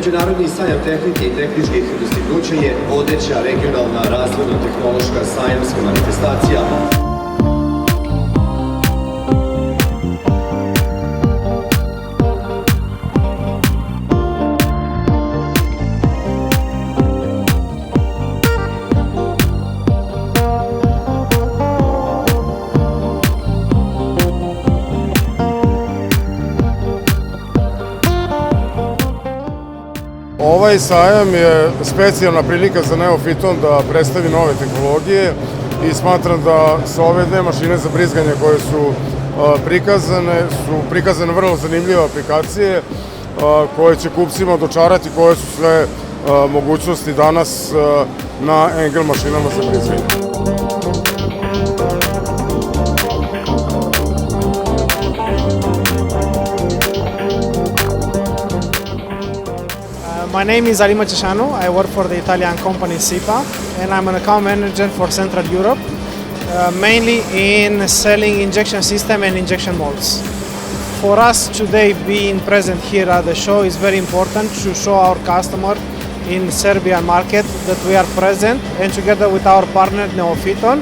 Međunarodni sajam tehnike i tehničkih dostignuća je vodeća regionalna razvojno-tehnološka sajamska manifestacija. Ovaj sajam je specijalna prilika za Neofiton da predstavi nove tehnologije i smatram da sa ove dve mašine za brizganje koje su prikazane vrlo zanimljive aplikacije koje će kupcima dočarati koje su sve mogućnosti danas na Engel mašinama za brizganje. My name is Alima Cesciano. I work for the Italian company SIPA, and I'm an account manager for Central Europe, mainly in selling injection system and injection molds. For us today, being present here at the show is very important to show our customer in Serbian market that we are present, and together with our partner Neofiton,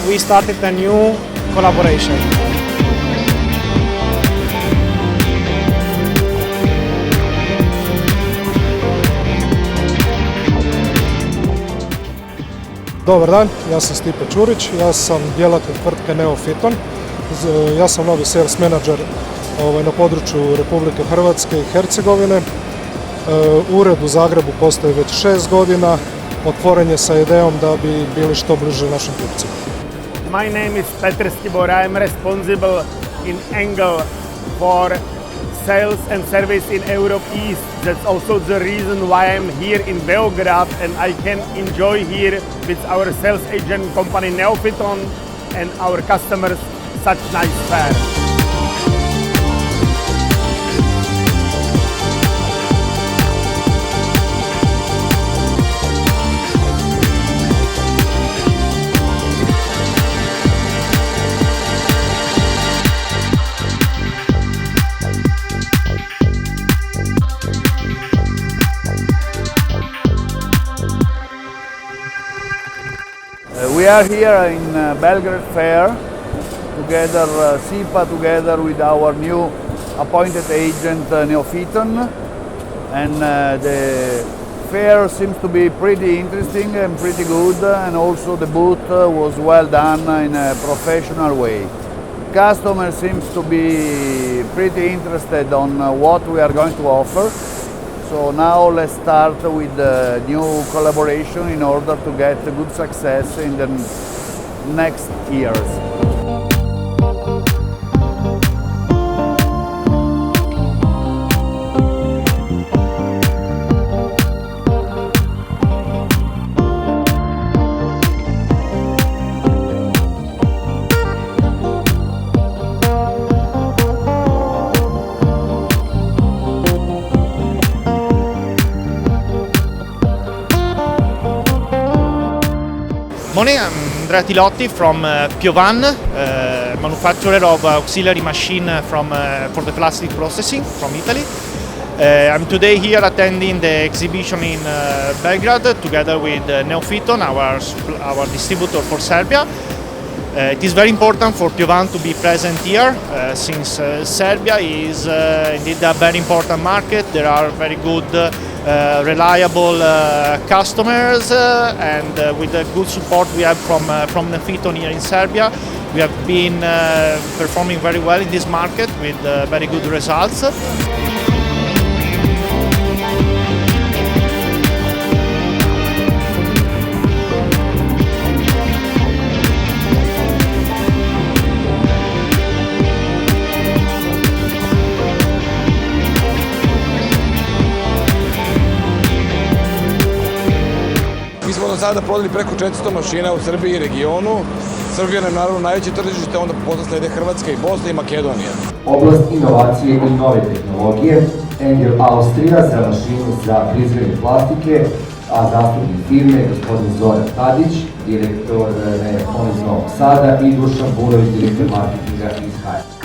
we started a new collaboration. Dobar dan, ja sam Stipe Ćurić, ja sam djelatnik tvrtke Neofiton. Ja sam novi sales manager na području Republike Hrvatske i Hercegovine. Ured u Zagrebu postoji već 6 godina, otvoren je sa idejom da bi bili što bliže našim kupcima. My name is Petr Stibor. I am responsible in Engel for sales and service in Europe East. That's also the reason why I'm here in Beograd and I can enjoy here with our sales agent company Neofiton and our customers such nice fair. We are here in Belgrade Fair, together SIPA, together with our new appointed agent Neofiton, and the fair seems to be pretty interesting and pretty good, and also the booth was well done in a professional way. Customer seems to be pretty interested on what we are going to offer. So now let's start with the new collaboration in order to get a good success in the next years. Morning, I'm Andrea Tilotti from Piovan, manufacturer of auxiliary machine for the plastic processing from Italy. I'm today here attending the exhibition in Belgrade together with Neofiton, our distributor for Serbia. It is very important for Piovan to be present here since Serbia is indeed a very important market. There are very good reliable customers and with the good support we have from Neofiton here in Serbia, we have been performing very well in this market with very good results. Mi smo do sada prodali preko 400 mašina u Srbiji i regionu. Srbija nam naravno najveće tržište, onda posle slede Hrvatska i Bosna i Makedonija. Oblast inovacije i nove tehnologije, Engel Austrija za mašinu za brizganje plastike, a zastupnik firme je gospodin Zoran Tadić, direktor Neofiton iz Novog Sada i Dušan Burović, direktor marketinga iz Hajduk.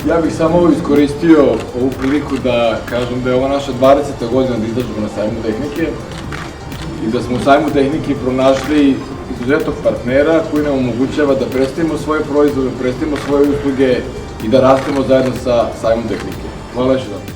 Ja bih samo iskoristio ovu priliku da kažem da je ovo naša 20. godina da izlažemo na sajmu tehnike i da smo u sajmu tehnike pronašli izuzetnog partnera koji nam omogućava da predstavimo svoje proizvode, predstavimo svoje usluge i da rastemo zajedno sa sajmom tehnike. Hvala još jedan.